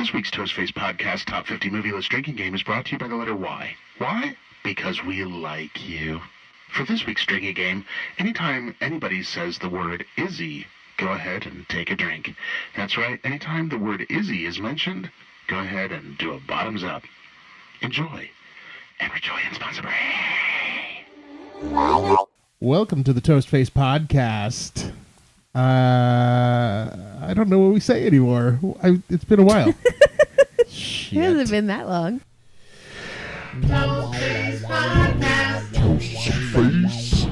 This week's Toastface podcast Top 50 Movie List Drinking Game is brought to you by the letter Y. Why? Because we like you. For this week's drinking game, anytime anybody says the word Izzy, go ahead and take a drink. That's right, anytime the word Izzy is mentioned, go ahead and do a bottoms up. Enjoy. Ever joy and sponsor. Welcome to the Toastface podcast. I don't know what we say anymore. It's been a while. It hasn't been that long. Toastface podcast. Toastface.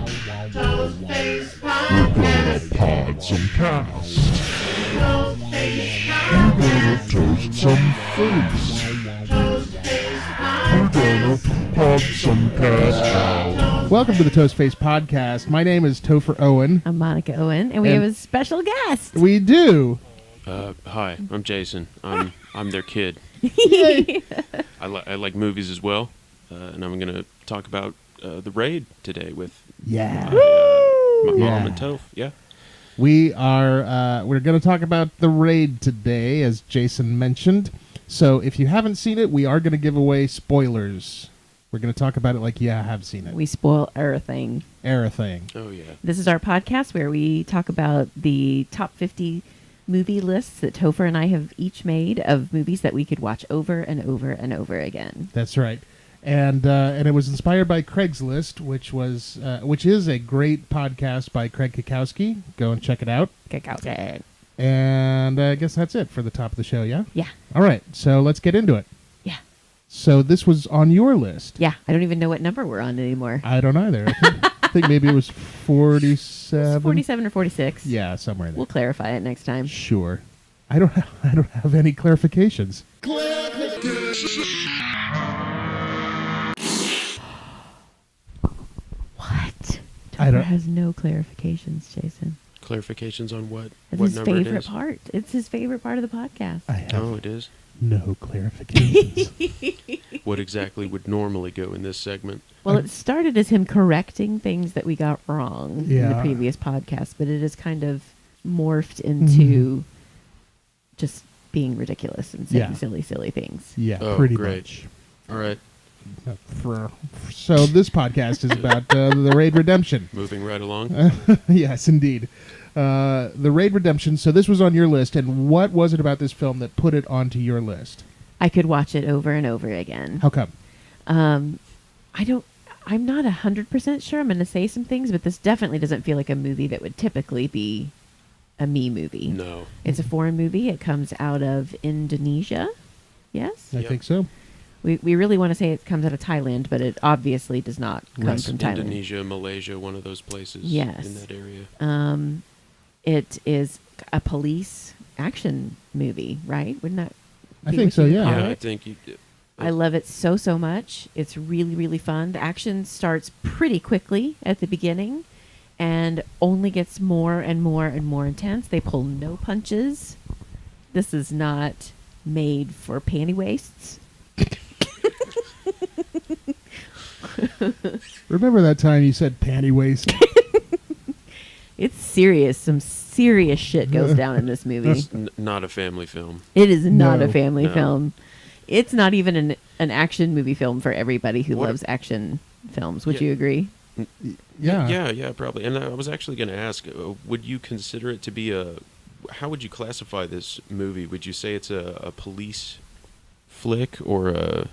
Toastface We're gonna podcast. pod some cast. Toastface We're podcast. gonna toast some face. Toastface We're podcast. gonna pod some cast. Welcome to the Toastface podcast. My name is Topher Owen. I'm Monica Owen, and we And- have a special guest. We do. Hi, I'm Jason. I'm their kid. Yay. I like movies as well, and I'm gonna talk about The Raid today with Yeah. my Yeah. mom and Toph. Yeah. We are. We're going to talk about The Raid today, as Jason mentioned. So if you haven't seen it, we are going to give away spoilers. We're going to talk about it like you have seen it. We spoil everything. Everything. Oh yeah. This is our podcast where we talk about the top 50 movie lists that Topher and I have each made of movies that we could watch over and over and over again. That's right. And it was inspired by Craigslist, which is a great podcast by Craig Kikowski. Go and check it out. Kick out. And I guess that's it for the top of the show, yeah? Yeah. All right, so let's get into it. Yeah. So this was on your list. Yeah. I don't even know what number we're on anymore. I don't either. I think maybe it was 47. 47 or 46. Yeah, somewhere there. We'll clarify it next time. Sure. I don't have any clarifications. What? I don't- Topher has no clarifications, Jason. Clarifications on what? It's what his number it favorite is? part. It's his favorite part of the podcast. I have Oh, it is. no clarifications. What exactly would normally go in this segment? Well, it started as him correcting things that we got wrong in the Yeah. previous podcast, but it has kind of morphed into just being ridiculous and saying Yeah. silly things. Yeah, Oh, pretty great. much. All right, So this podcast is about the Raid Redemption. moving right along. Yes, indeed. The Raid Redemption. So this was on your list, and what was it about this film that put it onto your list? I could watch it over and over again. How come? I'm not 100% sure. I'm going to say some things, but this definitely doesn't feel like a movie that would typically be a me movie. No. It's a foreign movie. It comes out of Indonesia. Yes? I Yep. think so. We really want to say it comes out of Thailand, but it obviously does not come Right. from Thailand. Indonesia, Malaysia, one of those places. Yes. In that area. It is a police action movie, right? Wouldn't that? I be think what so, you yeah. call Yeah, I it? think you. I love it so much. It's really, really fun. The action starts pretty quickly at the beginning and only gets more and more and more intense. They pull no punches. This is not made for panty waists. Remember that time you said panty waist? It's serious. Some serious shit goes down in this movie. It's not a family film. It is not No. a family No. film. It's not even an action movie film for everybody who What- loves action films. Would Yeah. you agree? Yeah. Yeah, probably. And I was actually going to ask, would you consider it to be how would you classify this movie? Would you say it's a police flick or a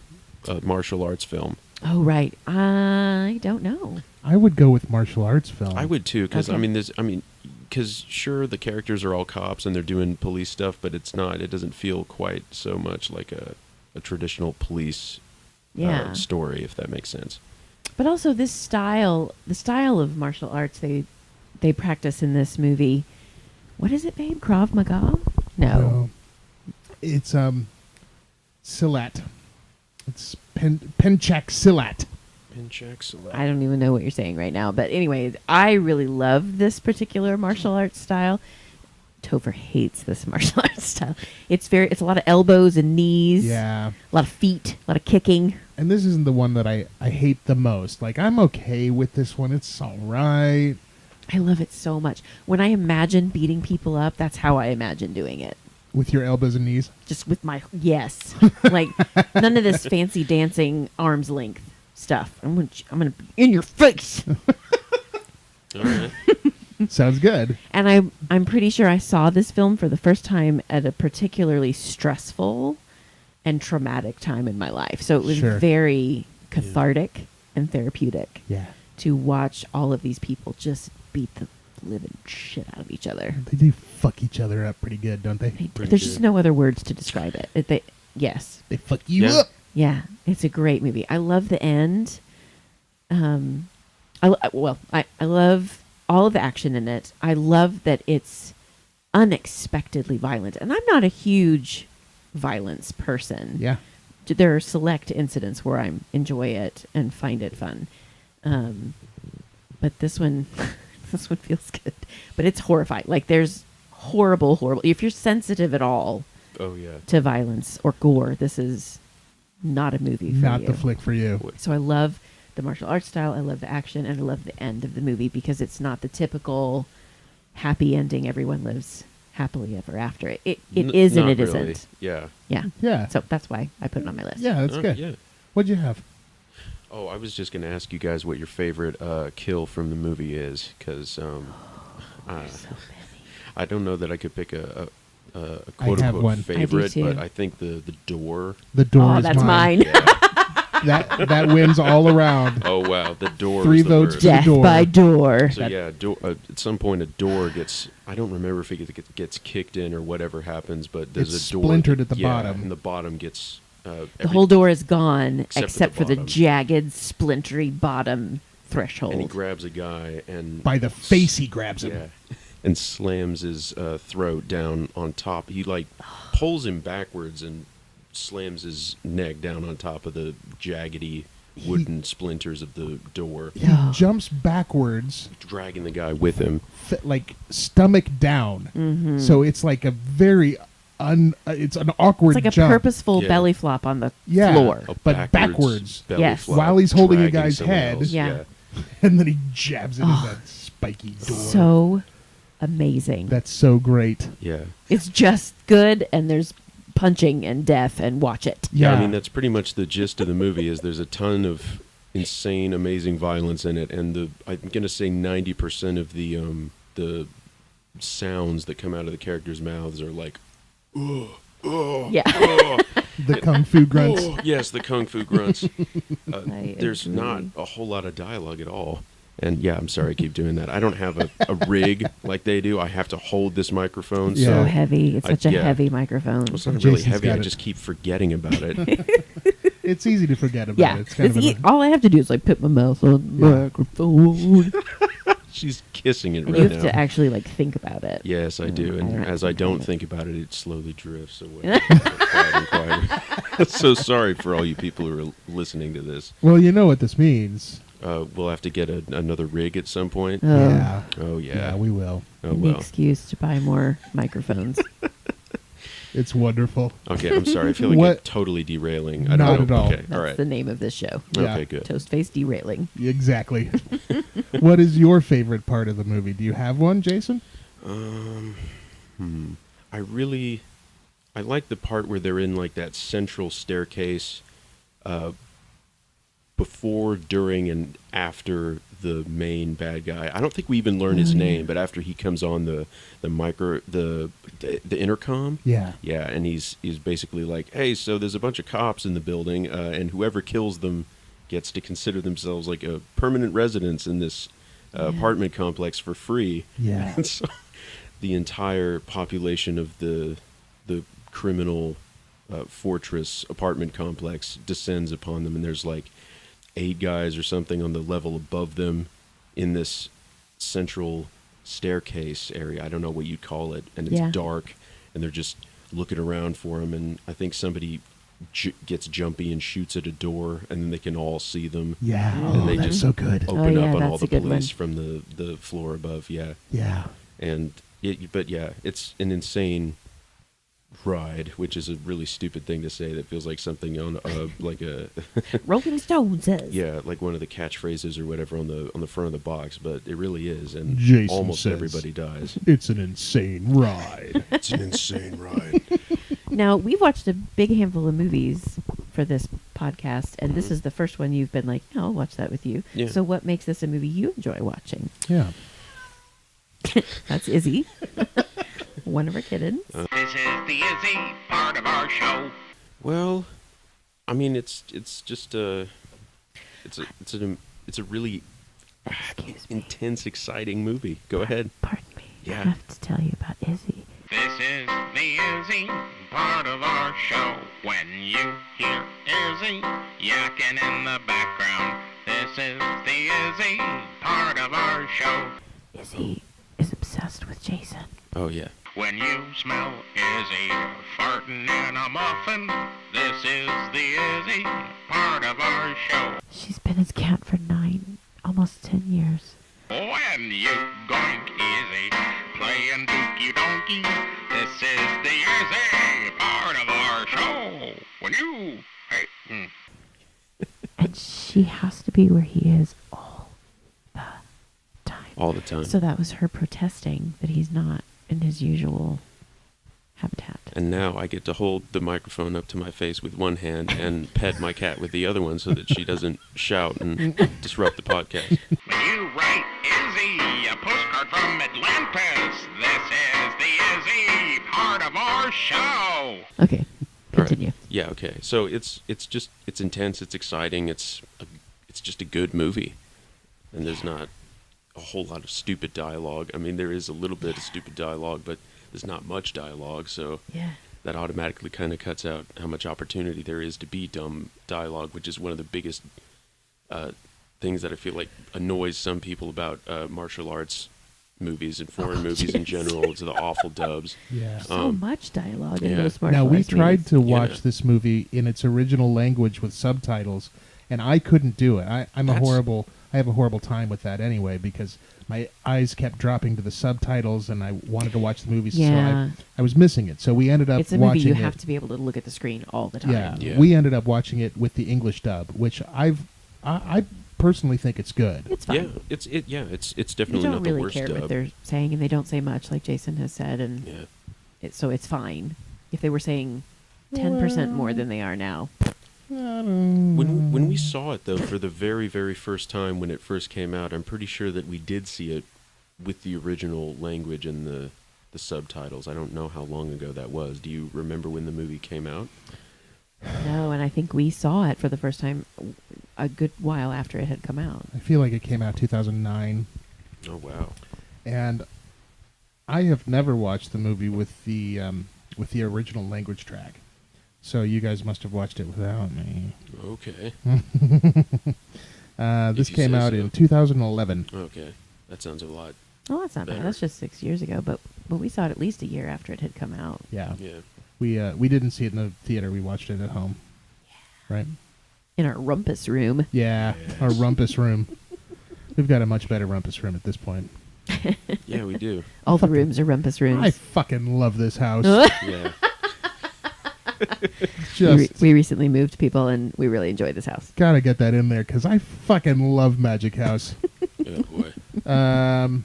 martial arts film? Oh, right. I don't know. I would go with martial arts film. I would too, because Okay. because sure, the characters are all cops and they're doing police stuff, but it doesn't feel quite so much like a traditional police Yeah. story, if that makes sense. But also the style of martial arts they practice in this movie. What is it, babe? Krav Maga? No. It's Silat. It's Penchak Silat. I don't even know what you're saying right now. But anyway, I really love this particular martial arts style. Topher hates this martial arts style. It's a lot of elbows and knees. Yeah. A lot of feet, a lot of kicking. And this isn't the one that I hate the most. Like, I'm okay with this one. It's all right. I love it so much. When I imagine beating people up, that's how I imagine doing it. With your elbows and knees. Just with my yes, like none of this fancy dancing arm's length stuff. I'm gonna be in your face. All right. Sounds good. And I'm pretty sure I saw this film for the first time at a particularly stressful and traumatic time in my life. So it was Sure. very cathartic and therapeutic Yeah. to watch all of these people just beat the living shit out of each other. They do fuck each other up pretty good, don't they? Pretty There's good. just no other words to describe it. Yes. They fuck you Yeah. up. Yeah, it's a great movie. I love the end. I love all of the action in it. I love that it's unexpectedly violent, and I'm not a huge violence person. Yeah. There are select incidents where I enjoy it and find it fun, but this one, this one feels good. But it's horrifying. Like there's horrible. If you're sensitive at all Oh yeah. to violence or gore, this is not a movie for Not you. the flick for you. So I love the martial arts style, I love the action, and I love the end of the movie because it's not the typical happy ending, everyone lives happily ever after. It is and Not it really. isn't. Yeah. Yeah. Yeah. So that's why I put it on my list. Yeah, that's good. Yeah. What'd you have? Oh, I was just going to ask you guys what your favorite kill from the movie is, because So many. I don't know that I could pick a I have quote-unquote one. I do favorite, too. but I think the door. The door Oh, is that's mine. Yeah. That wins all around. Oh wow, the door. Three was the votes worst. to the Death door. by door. So yeah, at some point a door gets. I don't remember if it gets kicked in or whatever happens, but there's It's a door splintered at the yeah, bottom. and the bottom gets. The whole door is gone Except for except the for the bottom. jagged, splintery bottom threshold. And he grabs a guy and By the face he grabs him. yeah, and slams his throat down on top. He like pulls him backwards and slams his neck down on top of the jaggedy wooden splinters of the door, He Yeah. jumps backwards, dragging the guy with him. like stomach down. Mhm. So it's like a very it's an awkward It's like a jump. purposeful Yeah. belly flop on the Yeah. floor. A But backwards. belly Yes. flop, While he's holding a dragging guy's someone head. else. Yeah. And then he jabs it in Oh. that spiky door. So amazing. That's so great. Yeah. It's just good, and there's punching and death, and watch it. Yeah, Yeah. I mean that's pretty much the gist of the movie. Is there's a ton of insane, amazing violence in it, and I'm gonna say 90% of the sounds that come out of the characters' mouths are like, Yeah. The kung fu grunts. yes, the kung fu grunts. I There's agree. not a whole lot of dialogue at all. And yeah, I'm sorry I keep doing that. I don't have a rig like they do. I have to hold this microphone. Yeah. So So heavy. It's such a yeah. heavy microphone. it's not really Jason's heavy. got I it. just keep forgetting about it. It's easy to forget about Yeah. it. It's kind of all I have to do is like put my mouth on the Yeah. microphone. She's kissing it And right you have now. to actually like think about it. Yes, I do. I And don't as I don't think think about it, it slowly drifts away. Quieter and quieter. So sorry for all you people who are listening to this. Well, you know what this means. We'll have to get another rig at some point. Oh, Yeah. Oh, Yeah, yeah. we will. Oh, an well. excuse to buy more microphones. It's wonderful. Okay, I'm sorry. I feel like What- I'm totally derailing. I don't Not know. at all. Okay, That's all right. the name of this show. Yeah. Okay, good. Toastface derailing. Exactly. What is your favorite part of the movie? Do you have one, Jason? I like the part where they're in like that central staircase before, during, and after the main bad guy. I don't think we even learn his name, but after he comes on the intercom. Yeah. Yeah, and he's basically like, hey, so there's a bunch of cops in the building, and whoever kills them gets to consider themselves like a permanent residence in this apartment complex for free. Yeah. And so the entire population of the criminal fortress apartment complex descends upon them, and there's like 8 guys or something on the level above them in this central staircase area. I don't know what you'd call it, and it's Yeah. dark, and they're just looking around for him, and I think somebody gets jumpy and shoots at a door, and then they can all see them. Yeah. And Oh, they that's just so good. Open Oh, yeah, up on all that's the a good police one. from the floor above. Yeah. Yeah. And but yeah, it's an insane ride, which is a really stupid thing to say. That feels like something on like a Rolling Stone says. yeah, like one of the catchphrases or whatever on the front of the box. But it really is, and Jason almost says, everybody dies. It's an insane ride. It's an insane ride. Now, we've watched a big handful of movies for this podcast, and this is the first one you've been like, no, I'll watch that with you. Yeah. So what makes this a movie you enjoy watching? Yeah. That's Izzy, one of our kittens. This is the Izzy part of our show. Well, I mean, it's just it's a really Excuse me. intense, exciting movie. Go ahead. Pardon me. Yeah. I have to tell you about Izzy. This is the Izzy part of our show. When you hear Izzy yakking in the background, this is the Izzy part of our show. Izzy is obsessed with Jason. Oh yeah. When you smell Izzy farting in a muffin, this is the Izzy part of our show. She's been his cat for almost 10 years. When you goink Izzy, playing dookie donkey, this is the Izzy part of our show. When you, hey, And she has to be where he is all the time. All the time. So that was her protesting that he's not in his usual habitat. And now I get to hold the microphone up to my face with one hand and pet my cat with the other one so that she doesn't shout and disrupt the podcast. when you write Izzy, a postcard from Atlantis, this is the Izzy part of our show. Okay, All right. continue. Yeah, okay. So it's intense, it's exciting, it's just a good movie. And there's not a whole lot of stupid dialogue. I mean, there is a little bit of stupid dialogue, but there's not much dialogue, so Yeah. that automatically kind of cuts out how much opportunity there is to be dumb dialogue, which is one of the biggest things that I feel like annoys some people about martial arts movies and foreign movies in general. It's the awful dubs. Yeah. So much dialogue in yeah. those martial Now, we arts tried movies. to watch Yeah. this movie in its original language with subtitles, and I couldn't do it. I have a horrible time with that anyway, because my eyes kept dropping to the subtitles, and I wanted to watch the movie, Yeah. so I was missing it. So we ended up It's a movie watching you it. have to be able to look at the screen all the time. Yeah, Yeah. we ended up watching it with the English dub, which I personally think it's good. It's Yeah, fine. it's You definitely don't not the really worst care dub. what they're saying, and they don't say much, like Jason has said, and Yeah. so it's fine. If they were saying 10% more than they are now. When we saw it though for the very, very first time when it first came out, I'm pretty sure that we did see it with the original language and the subtitles. I don't know how long ago that was. Do you remember when the movie came out? No, and I think we saw it for the first time a good while after it had come out. I feel like it came out 2009, Oh wow. and I have never watched the movie with the original language track. So you guys must have watched it without me. Okay. This you came say out so. in 2011. Okay. That sounds a lot. Oh, that's not bad. Better. That's just 6 years ago, but we saw it at least a year after it had come out. Yeah. Yeah. We didn't see it in the theater. We watched it at home. Right? In our rumpus room. Yeah, Yes. our rumpus room. We've got a much better rumpus room at this point. Yeah, we do. All the rooms are rumpus rooms. I fucking love this house. Yeah. Just we recently moved people, and we really enjoy this house. gotta get that in there because I fucking love Magic House. Oh boy.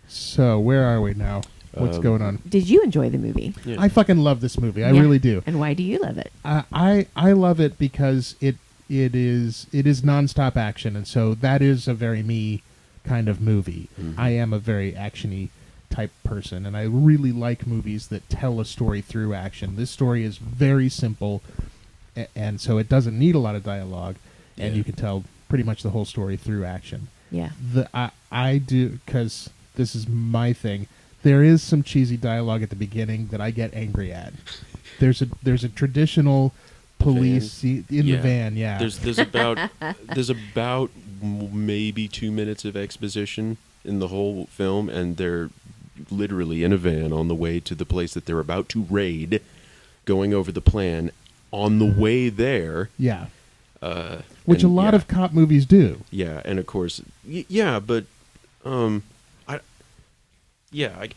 So where are we now? What's going on? Did you enjoy the movie? Yeah. I fucking love this movie. I Yeah. really do. And why do you love it? I love it because it is nonstop action, and so that is a very me kind of movie. Mhm. I am a very actiony type person, and I really like movies that tell a story through action. This story is very simple, and so it doesn't need a lot of dialogue, and Yeah. you can tell pretty much the whole story through action. Yeah. I do, because this is my thing. There is some cheesy dialogue at the beginning that I get angry at. There's a traditional police in the van. Yeah, There's about maybe 2 minutes of exposition in the whole film, and they're literally in a van on the way to the place that they're about to raid, going over the plan. On the way there, yeah. Which a and, lot yeah. of cop movies do. Yeah, and of course, yeah, but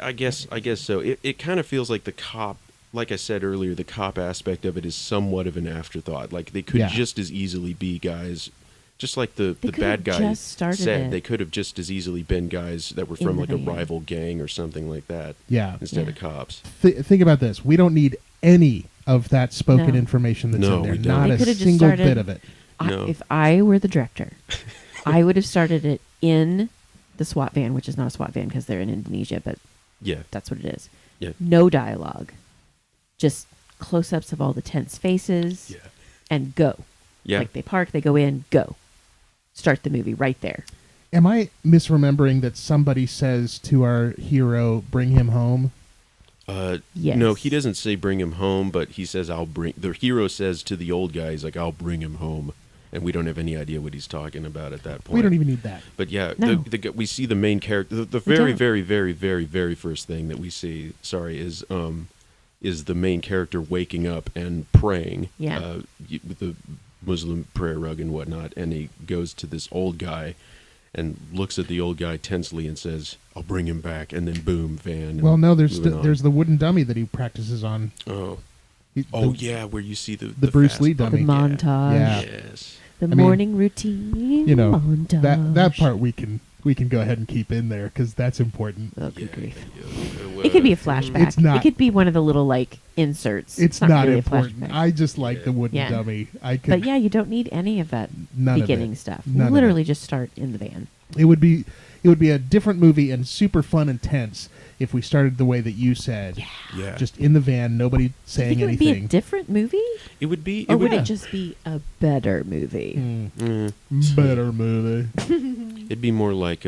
I guess so. It kind of feels like the cop like I said earlier, the cop aspect of it is somewhat of an afterthought. Like they could Yeah. just as easily be guys, just like the They could bad have guy just started said. it. They could have just as easily been guys that were In from the like a van. rival gang or something like that. Yeah. Instead Yeah. of cops. Think about this. We don't need any of that spoken No. information that's No, in there. we don't. Not They a could have just single started- bit of it. No. If I were the director, I would have started it in the SWAT van, which is not a SWAT van because they're in Indonesia, but Yeah. that's what it is. Yeah. No dialogue, just close-ups of all the tense faces, Yeah. and go. Yeah. Like they park, they go in, go. Start the movie right there. Am I misremembering that somebody says to our hero, "Bring him home"? Yes. No, he doesn't say bring him home, but he says I'll bring. The hero says to the old guy, he's like, I'll bring him home, and we don't have any idea what he's talking about at that point. We don't even need that. But yeah, No. we see the main character. The We very, don't. very, very, very, very first thing that we see, is the main character waking up and praying. Yeah. With the Muslim prayer rug and whatnot, and he goes to this old guy and looks at the old guy tensely and says, "I'll bring him back," and then boom, van. Well, no, there's moving on. there's the wooden dummy that he practices on. Oh. He- Oh the- yeah, where you see the Bruce fast Lee bump. The dummy. montage. Yeah. Yes. The I mean, morning routine. You know, montage. that part we can go ahead and keep in there because that's important. Oh, good grief. Yeah, It could be a flashback. It's not- It could be one of the little like inserts. It's not really important. A flashback. I just like Yeah. the wooden Yeah. dummy. I could. But yeah, you don't need any of that None of beginning it. stuff. None of Literally it. just start in the van. It would be a different movie and super fun and tense if we started the way that you said. Yeah. Just in the van, nobody Do you saying think it would be a anything. different movie? It would be. Or would yeah. it just be a better movie? Better movie. It'd be more like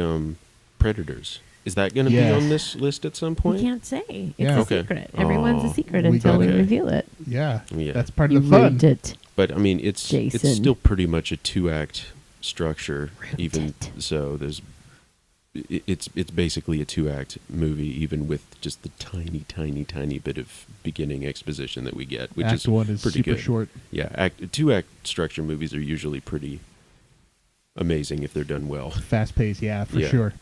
Predators. Is that going to be Yes. on this list at some We point? can't say. It's Yeah. a Okay. secret. Everyone's Oh. a secret We until we gotta- reveal it. Yeah, Yeah. that's part You of the fun. ruined it. But I mean, it's Jason. still pretty much a 2-act structure. Ruined Even it. so, it's basically a 2-act movie, even with just the tiny bit of beginning exposition that we get, which Act is one is pretty super good. short. Yeah, 2-act structure movies are usually pretty amazing if they're done well. Fast paced, yeah, for Yeah. sure.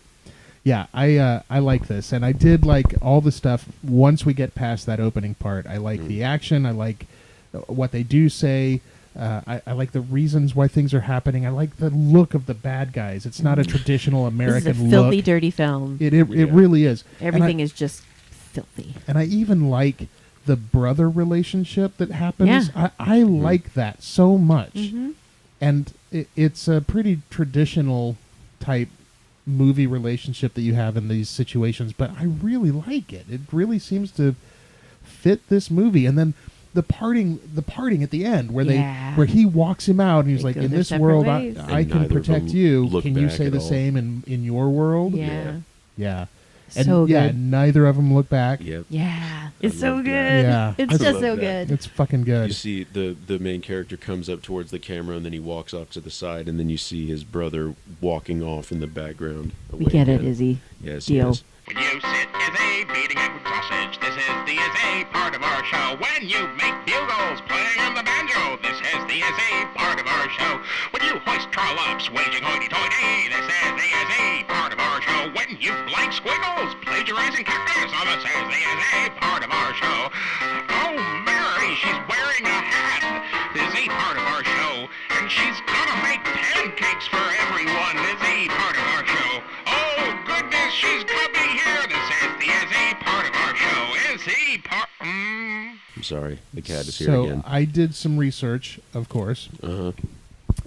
Yeah, I like this, and I did like all the stuff. Once we get past that opening part, I like the action. I like what they do say. I like the reasons why things are happening. I like the look of the bad guys. It's not a traditional This American is a filthy, look. dirty film. It Yeah. really is. Everything and is just filthy. and I even like the brother relationship that happens. Yeah. I like that so much. Mm-hmm. And it's a pretty traditional type movie relationship that you have in these situations, but I really like it. It really seems to fit this movie. And then the parting at the end where Yeah. where he walks him out and he's They like, go in their this separate world ways. I And can neither of protect them you. look Can you back say at the all. same in your world? Yeah. Yeah. And So yeah, good. neither of them look back. Yep. Yeah. It's so love good. that. Yeah. It's I just love so that. good. It's fucking good. You see the main character comes up towards the camera, and then he walks off to the side, and then you see his brother walking off in the background. We away get it, again. Izzy. Yes, Deal. yes. When you sit Izzy beating up with sausage, this is the Izzy part of our show. When you make bugles playing on the banjo, this is the Izzy part of our show. When you hoist trollops waging hoity-toity, this is the Izzy part of our show. When you blank squiggles plagiarizing cactus, oh, this is the Izzy part of our show. Oh, Mary, she's wearing a hat. The Izzy part of our show. And she's gonna make pancakes for everyone. Izzy part of our show. Oh, goodness, she's coming here. This is the Izzy part of our show. Izzy part... I'm sorry, the cat is here So again. I did some research, of course, Uh-huh.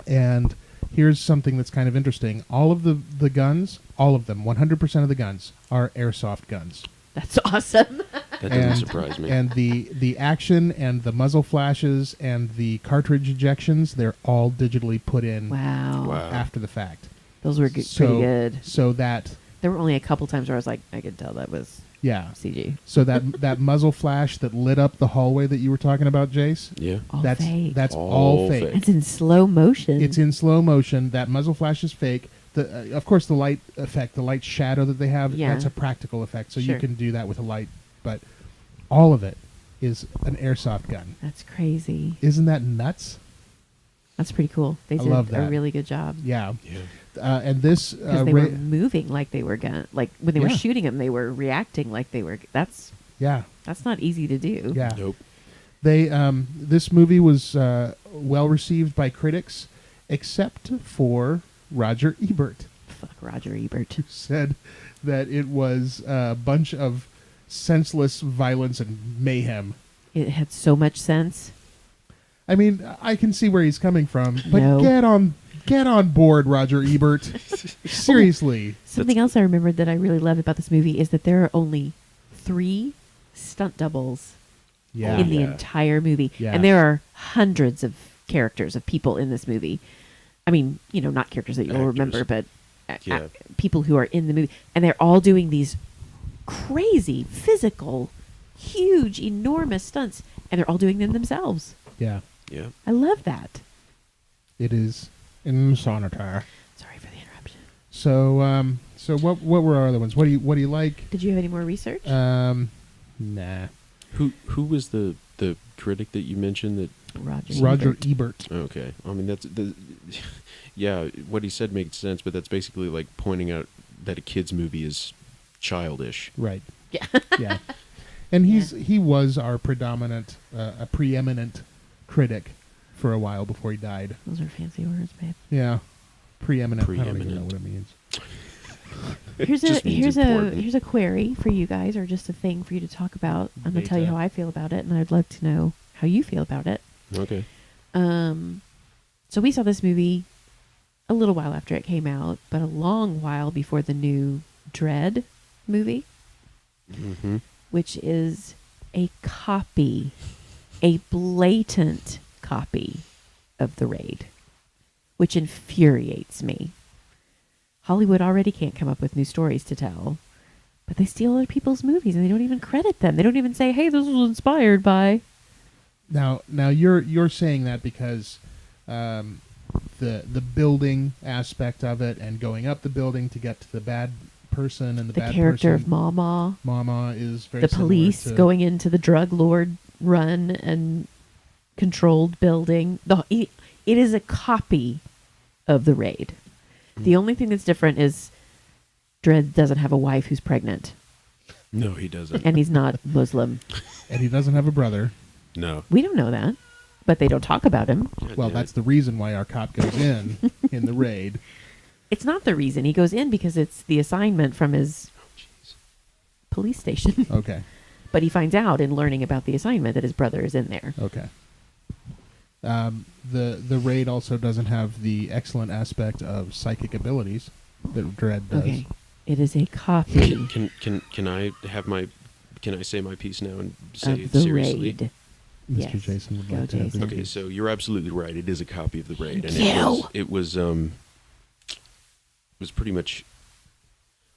and here's something that's kind of interesting. All of the guns, all of them, 100% of the guns are airsoft guns. That's awesome. That doesn't surprise me. And the action and the muzzle flashes and the cartridge ejections, they're all digitally put in Wow. Wow. after the fact. Those were pretty good. So that, There were only a couple times where I was like, I could tell that was yeah. CG. So that muzzle flash that lit up the hallway that you were talking about, Jace, Yeah. All that's fake. that's All all fake. fake. It's in slow motion. It's in slow motion. That muzzle flash is fake. Of course, the light effect, the light shadow that they have, Yeah. that's a practical effect. So Sure. you can do that with a light. But all of it is an airsoft gun. That's crazy. Isn't that nuts? That's pretty cool. They I did love a that. really good job. Yeah. Yeah. And this Because they were moving like they were like when they were Yeah. shooting them, they were reacting like they were. That's Yeah, That's not easy to do. yeah. Nope. They this movie was well received by critics, except for Roger Ebert, Fuck Roger Ebert. who said that it was a bunch of senseless violence and mayhem. It had so much sense. I mean, I can see where he's coming from, but No. get on board, Roger Ebert. Seriously. Something else I remembered that I really loved about this movie is that there are only 3 stunt doubles Yeah. in the Yeah. entire movie. Yeah. And there are hundreds of characters, of people in this movie. I mean, not characters that you'll Actors. remember, but Yeah. people who are in the movie. And they're all doing these crazy, physical, huge, enormous stunts. And they're all doing them themselves. Yeah. Yeah. I love that. It is insanitary. Sorry for the interruption. So what were our other ones? What do you like? Did you have any more research? Nah. Who was the critic that you mentioned that? Roger Ebert. Ebert. Okay, I mean that's the. Yeah, what he said makes sense, but that's basically like pointing out that a kids movie is childish. Right. Yeah. Yeah. And he was our preeminent critic for a while before he died. Those are fancy words, babe. Yeah. Preeminent. I don't even know Preeminent. what it means. Just means important. Here's a query for you guys, or just a thing for you to talk about. I'm gonna tell you Beta. how I feel about it, and I'd love to know how you feel about it. Okay. So we saw this movie a little while after it came out, but a long while before the new Dread movie, Mm-hmm. which is a copy, a blatant copy of The Raid, which infuriates me. Hollywood already can't come up with new stories to tell, but they steal other people's movies and they don't even credit them. They don't even say, "Hey, this was inspired by." Now you're saying that because the building aspect of it and going up the building to get to the bad person and the The bad character person, of Mama, Mama is very the similar police to- going into the drug lord run and controlled building. It is a copy of The Raid. The only thing that's different is Dredd doesn't have a wife who's pregnant, No, he doesn't. and he's not Muslim. and he doesn't have a brother. No. We don't know that, but they don't talk about him. God Well, damn that's it. the reason why our cop goes in the raid. It's not the reason he goes in, because it's the assignment from his police station. Okay. But he finds out in learning about the assignment that his brother is in there. Okay. The raid also doesn't have the excellent aspect of psychic abilities that Dredd does. Okay, it is a copy Can I have my? Can I say my piece now and say of it The seriously? Raid. Mr. Yes. Jason would Go, like to have Jason. the Okay, so you're absolutely right. It is a copy of The Raid, and Thank it was pretty much.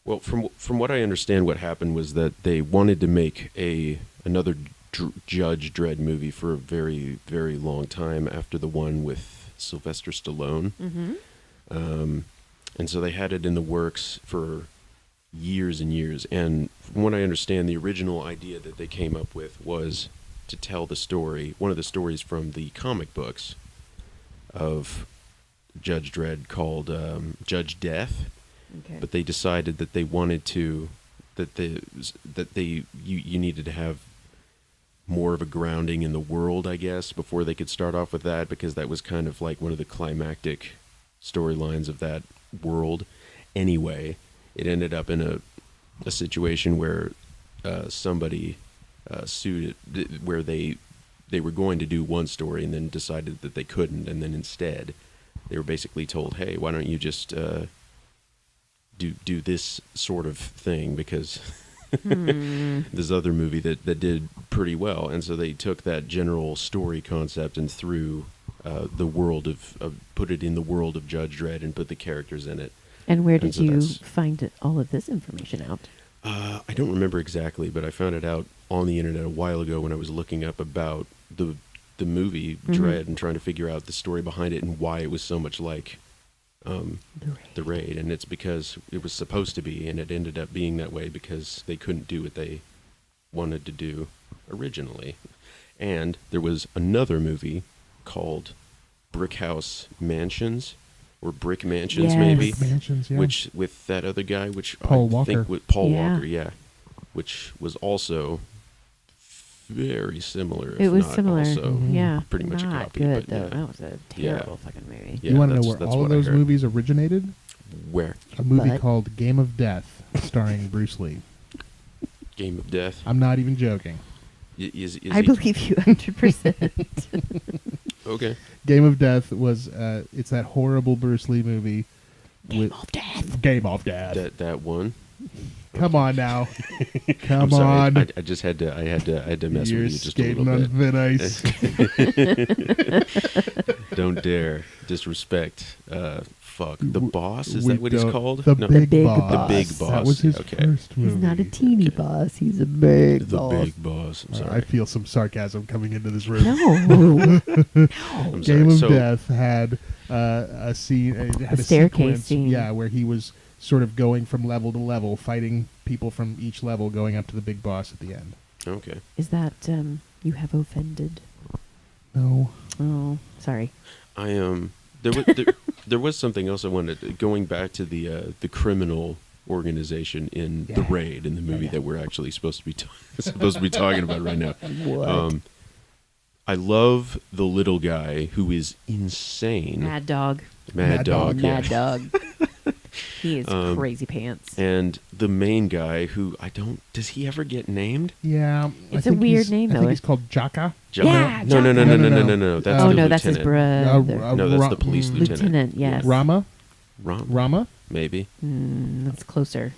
Well, from what I understand, what happened was that they wanted to make another Judge Dredd movie for a very, very long time after the one with Sylvester Stallone. Mm-hmm. And so they had it in the works for years and years. And from what I understand, the original idea that they came up with was to tell the story, one of the stories from the comic books of Judge Dredd called Judge Death. Okay. But they decided that they wanted to, you needed to have more of a grounding in the world, I guess, before they could start off with that, because that was kind of like one of the climactic storylines of that world. Anyway, it ended up in a situation where somebody sued it, where they were going to do one story and then decided that they couldn't, and then instead they were basically told, "Hey, why don't you just do this sort of thing, because this other movie that did pretty well." And so they took that general story concept and threw the world of put it in the world of Judge Dredd and put the characters in it. And where And did so you that's- find all of this information out? I don't remember exactly, but I found it out on the internet a while ago when I was looking up about the movie Dredd and trying to figure out the story behind it and why it was so much like The Raid. And it's because it was supposed to be, and it ended up being that way because they couldn't do what they wanted to do originally. And there was another movie called Brick House Mansions, or Brick Mansions, Yes. maybe, Mansions, yeah. which with that other guy, which Paul I Walker. think with Paul Yeah. Walker, yeah, which was also very similar. If It was not similar. Also Yeah. pretty much Not a copy. good, but though. yeah. That was a terrible fucking movie. Yeah, you want to know that's where all of what I those heard. movies originated? Where? A movie But- called Game of Death, starring Bruce Lee. Game of Death. I'm not even joking. Is I he- believe you 100%. Okay. Game of Death was it's that horrible Bruce Lee movie. Game of Death. Game of Death. That one. Come on now. Come I'm sorry. on. I just had to. I had to mess You're with you just a skating little on bit. thin ice. Don't dare disrespect. Fuck the boss. Is We that what he's don't- called? The No. Big, Big Boss. Boss. The Big Boss. That was his Okay. first movie. He's not a teeny Okay. boss. He's a big The boss. Big Boss. I'm I sorry. feel some sarcasm coming into this room. No. I'm Game sorry. of So, Death had a scene. It had A a staircase sequence, scene. yeah, where he was sort of going from level to level, fighting people from each level, going up to the big boss at the end. Okay. Is that you have offended? No, Oh, sorry. There was something else I wanted. Going back to the criminal organization in the Yeah. raid in the movie that we're actually supposed to be talking about right now. What? I love the little guy who is insane. Mad Dog. Mad Dog. Yeah. Mad Dog. He is Um, crazy pants. And the main guy who does he ever get named? yeah, It's I a think weird he's- name, I though. think he's called Jaka. Yeah, No. No. That's Oh the no, that's his lieutenant. brother. No, that's the police lieutenant. Lieutenant, yes. Rama. Ram? Rama. Maybe. That's closer.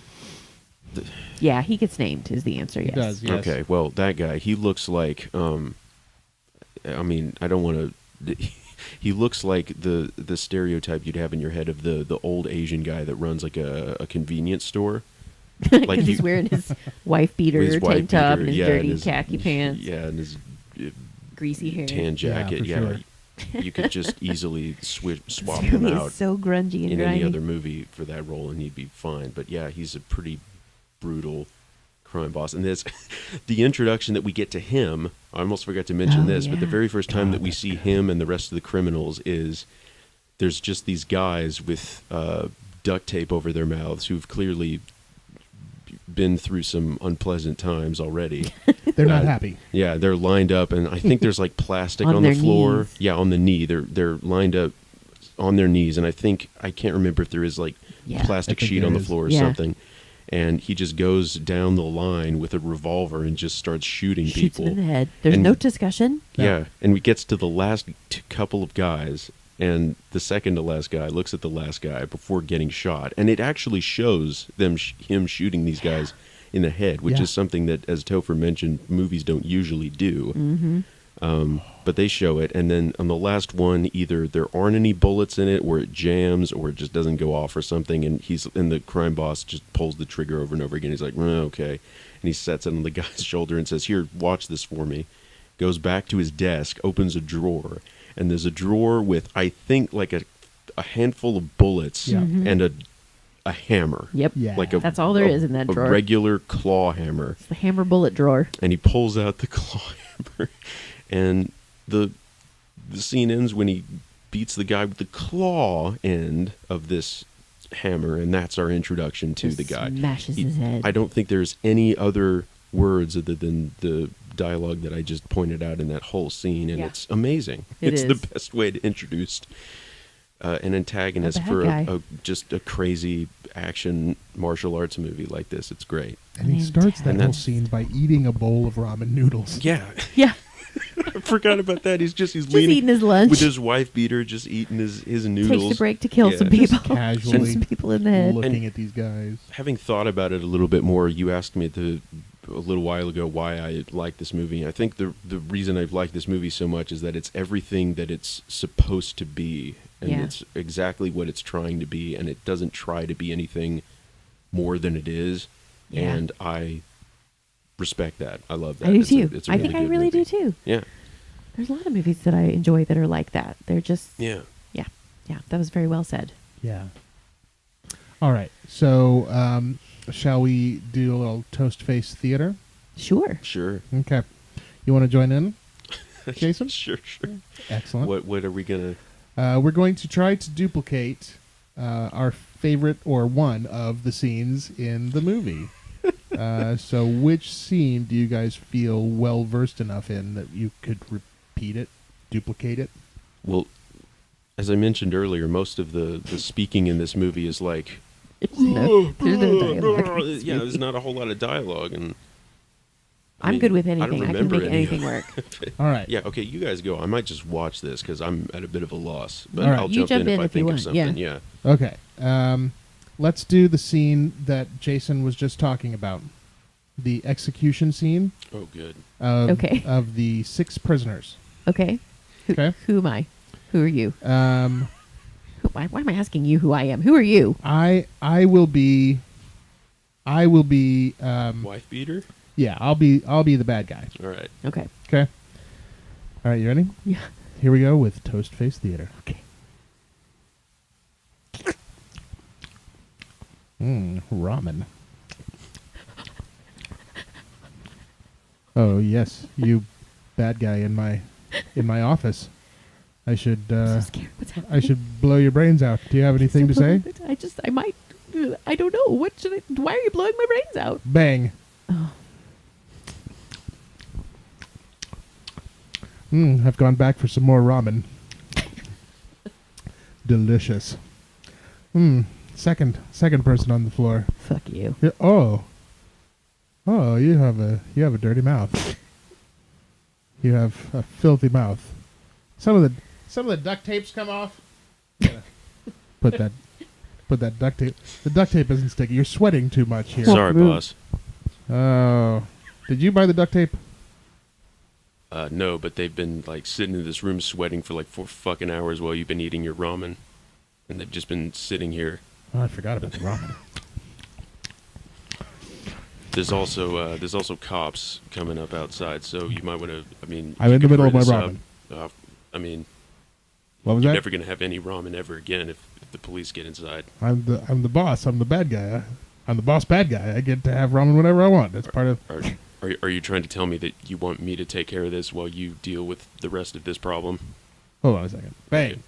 Yeah, he gets named. Is the answer? He Yes. does. Yes. Okay, well, that guy, he looks like, I mean, I don't want to. He looks like the stereotype you'd have in your head of the old Asian guy that runs like a convenience store. Because Like he's you- wearing his wife beater, His wife tank top, beater, and his yeah, dirty and his- khaki pants, Yeah, and his greasy hair. tan jacket. for Yeah, sure. you could just easily swap This him movie out is so grungy and in grimy. any other movie for that role, and he'd be fine. But yeah, he's a pretty brutal crime boss. And there's the introduction that we get to him. I almost forgot to mention Oh, this, but the yeah. very first time that we see him and the rest of the criminals is there's just these guys with duct tape over their mouths who've clearly been through some unpleasant times already. They're not happy. Yeah, they're lined up, and I think there's like plastic On on the their floor. knees. Yeah, on the knee. They're lined up on their knees, and I can't remember if there is like Yeah. plastic I think sheet there on the is. floor or Yeah. something. And he just goes down the line with a revolver and just starts shooting Shoots people. him in the head. There's And- no discussion. Yeah, and he gets to the last couple of guys, and the second to last guy looks at the last guy before getting shot, and it actually shows him shooting these guys in the head, which Yeah. is something that, as Topher mentioned, movies don't usually do. Mm-hmm. But they show it, and then on the last one, either there aren't any bullets in it, or it jams, or it just doesn't go off, or something. And the crime boss just pulls the trigger over and over again. He's like, okay, and he sets it on the guy's shoulder and says, "Here, watch this for me." Goes back to his desk, opens a drawer, and there's a drawer with, I think, like a handful of bullets Yeah. and a hammer. Yep. Yeah. Like a, That's all there is in that a drawer. regular claw hammer. It's the hammer bullet drawer. And he pulls out the claw hammer, and the scene ends when he beats the guy with the claw end of this hammer, and that's our introduction to Just the guy. smashes He- his head. I don't think there's any other words other than the dialogue that I just pointed out in that whole scene, and Yeah. it's amazing. It It's is. the best way to introduce an antagonist A bad for guy. just a crazy action martial arts movie like this. It's great. And he starts that And whole that's- scene by eating a bowl of ramen noodles. Yeah, Yeah. I forgot about that. He's Just leaning eating his lunch. with his wife beater, just eating his noodles. Takes a break to kill Yeah. some Just people. casually Shoot some people in the head. looking And- at these guys. Having thought about it a little bit more, you asked me a little while ago why I like this movie. I think the reason I've liked this movie so much is that it's everything that it's supposed to be, and Yeah. it's exactly what it's trying to be, and it doesn't try to be anything more than it is. Yeah. And I respect that. I love that. I do It's a- too. it's a I really think I good really movie. do too. Yeah. There's a lot of movies that I enjoy that are like that. They're just, Yeah. yeah, that was very well said. Yeah. All right. So, shall we do a little toast face theater? Sure. Sure. Okay. You want to join in, Jason? Sure. Excellent. What are we gonna? We're going to try to duplicate our favorite or one of the scenes in the movie. So which scene do you guys feel well versed enough in that you could repeat it, duplicate it? Well, as I mentioned earlier, most of the speaking in this movie is like, There's no dialogue. yeah, there's not a whole lot of dialogue, and I I'm mean, good with I don't anything. I can remember make any anything of work. All right. Yeah, okay, you guys go. I might just watch this because I'm at a bit of a loss, but All right. I'll You jump in if I you think of want, something. yeah. Yeah. Okay. Let's do the scene that Jason was just talking about. The execution scene Oh, good. Okay. of the 6 prisoners. Okay. Okay. Who am I? Who are you? Um, Why am I asking you who I am? Who are you? I will be. Wife beater. Yeah, I'll be the bad guy. All right. Okay. Okay. All right, you ready? Yeah. Here we go with Toastface Theater. Okay. Ramen. Oh yes, you bad guy in my office. I should I'm so scared. What's happening? I should blow your brains out. Do you have anything to say? I might. I don't know. What should I? Why are you blowing my brains out? Bang. Oh. I've gone back for some more ramen. Delicious. Second person on the floor. Fuck you. Yeah, oh, you have a dirty mouth. You have a filthy mouth. Some of the duct tapes come off. Put that duct tape. The duct tape isn't sticky. You're sweating too much here. Sorry, rude. boss. Oh, did you buy the duct tape? No, but they've been like sitting in this room sweating for like 4 fucking hours while you've been eating your ramen, and they've just been sitting here. Oh, I forgot about the ramen. There's also cops coming up outside, so you might want to. I mean, I'm you in the could middle of hurry my this up. I mean, What was you're that? never gonna have any ramen ever again if the police get inside. I'm the boss. I'm the bad guy. I'm the boss bad guy. I get to have ramen whenever I want. That's part of. Are you trying to tell me that you want me to take care of this while you deal with the rest of this problem? Hold on a second. Bang.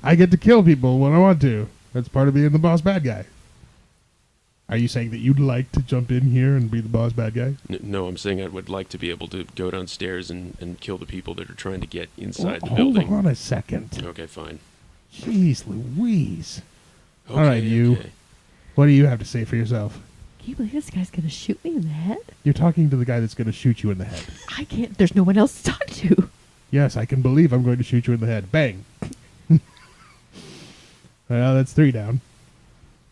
I get to kill people when I want to. That's part of being the boss bad guy. Are you saying that you'd like to jump in here and be the boss bad guy? No, I'm saying I would like to be able to go downstairs and kill the people that are trying to get inside the Hold building. on a second. Okay, fine. Jeez Louise. Okay, All right, you. okay. What do you have to say for yourself? Can you believe this guy's gonna shoot me in the head? You're talking to the guy that's going to shoot you in the head. I can't. There's no one else to talk to. Yes, I can believe I'm going to shoot you in the head. Bang. Well, that's 3 down.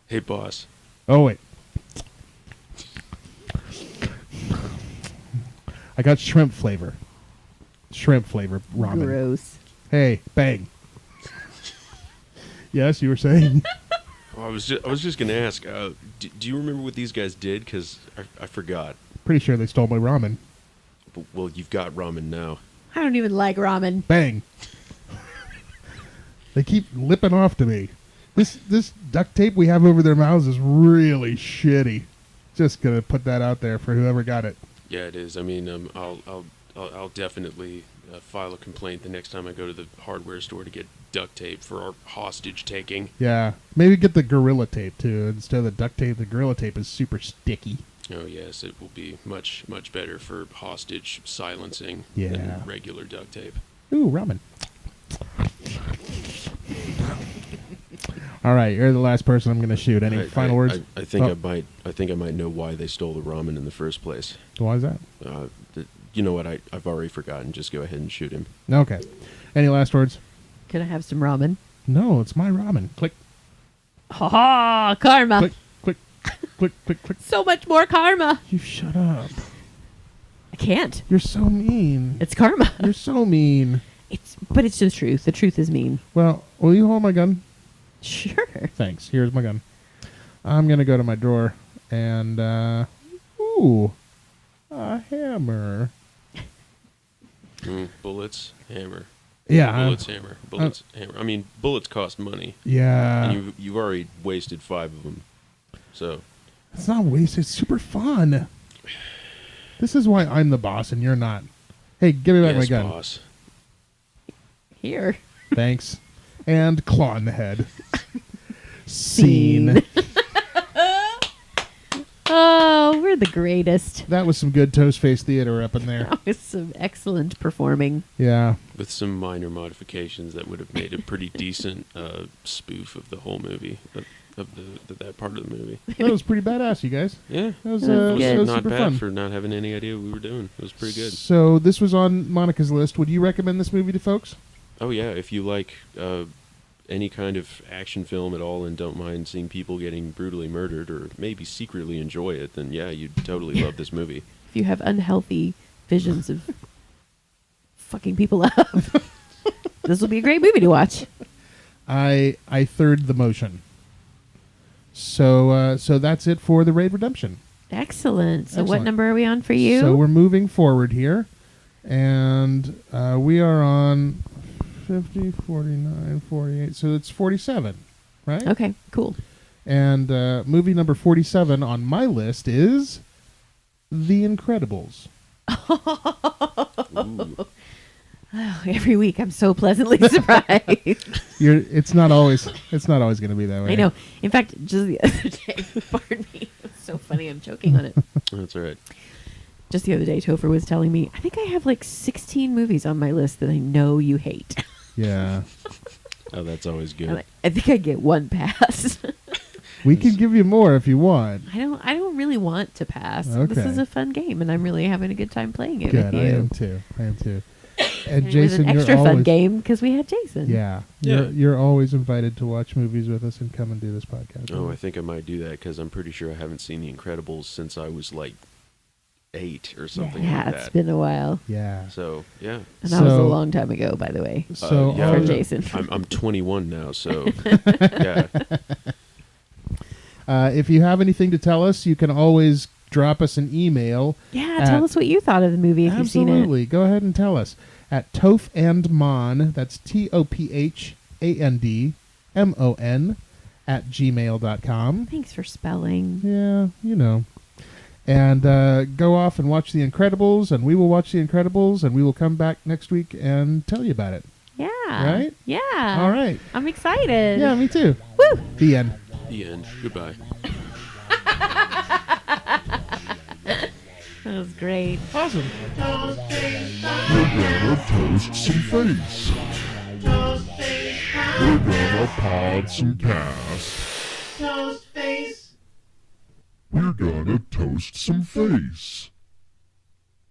Hey, boss. Oh, wait. I got shrimp flavor. Shrimp flavor ramen. Gross. Hey, bang. Yes, you were saying? Oh, I was just gonna ask. Do you remember what these guys did? Because I forgot. Pretty sure they stole my ramen. But, well, you've got ramen now. I don't even like ramen. Bang. They keep lipping off to me. This duct tape we have over their mouths is really shitty. Just gonna put that out there for whoever got it. Yeah, it is. I mean, I'll definitely file a complaint the next time I go to the hardware store to get duct tape for our hostage taking. Yeah, maybe get the Gorilla Tape too instead of the duct tape. The Gorilla Tape is super sticky. Oh yes, it will be much better for hostage silencing Yeah. than regular duct tape. Ooh, ramen. All right, you're the last person I'm going to shoot. Any final words? I think Oh. I think I might know why they stole the ramen in the first place. Why is that? You know what? I've already forgotten. Just go ahead and shoot him. Okay. Any last words? Can I have some ramen? No, it's my ramen. Click, Ha ha! Karma. click, click, click, click, click. So much more karma. You shut up. I can't. You're so mean. It's karma. You're so mean. But it's the truth. The truth is mean. Well, will you hold my gun? Sure. Thanks. Here's my gun. I'm going to go to my drawer and, ooh, a hammer. Bullets, hammer. Yeah. Bullets, hammer. Bullets, hammer. I mean, bullets cost money. Yeah. And you've already wasted 5 of them. So, It's not wasted. It's super fun. This is why I'm the boss and you're not. Hey, give me back my yes, gun. boss. Here. Thanks. And claw in the head. Scene. Oh, we're the greatest. That was some good Toastface theater up in there. That was some excellent performing. Yeah. With some minor modifications that would have made a pretty decent spoof of the whole movie, of that part of the movie. That was pretty badass, you guys. Yeah, That was, That was that good. was not super bad fun. for not having any idea what we were doing. It was pretty good. So this was on Monica's list. Would you recommend this movie to folks? Oh yeah, if you like any kind of action film at all and don't mind seeing people getting brutally murdered or maybe secretly enjoy it, then yeah, you'd totally love this movie. If you have unhealthy visions of fucking people up, this will be a great movie to watch. I third the motion. So that's it for the Raid Redemption. Excellent. So what Excellent. number are we on for you? So we're moving forward here, and we are on 50, 49, 48. So it's 47, right? Okay, cool. And movie number 47 on my list is The Incredibles. Ooh. Oh, every week I'm so pleasantly surprised. It's not always going to be that way. I know. In fact, just the other day, pardon me, it's so funny I'm choking on it. That's all right. Just the other day, Topher was telling me, I think I have like 16 movies on my list that I know you hate. Yeah. Oh, that's always I'm good. like, I think I get one pass. We can give you more if you want. I don't really want to pass. This Okay. is a fun game, and I'm really having a good time playing it Good. with you. I am too. And And it was Jason, an extra you're fun always, game because we had Jason. Yeah. Yeah. You're always invited to watch movies with us and come and do this podcast. Oh, I with us. think I might do that because I'm pretty sure I haven't seen The Incredibles since I was like 8 or something Yeah, like it's that. been a while. Yeah. So yeah. And that was a So- long time ago, by the way. So yeah, For all- Jason. I'm 21 now, so yeah. if you have anything to tell us, you can always drop us an email. Yeah, tell us what you thought of the movie if you've seen it. Absolutely. Go ahead and tell us at tophandmon, that's TOPHANDMON @gmail.com. Thanks for spelling. Yeah, you know. And go off and watch The Incredibles, and we will watch The Incredibles, and we will come back next week and tell you about it. Yeah. Right? Yeah. All right. I'm excited. Yeah, me too. Woo! The end. The end. Goodbye. That was great. Awesome. Toastface We're gonna toast some face. Toastface We're gonna pod some cast. Toastface We're gonna toast some face.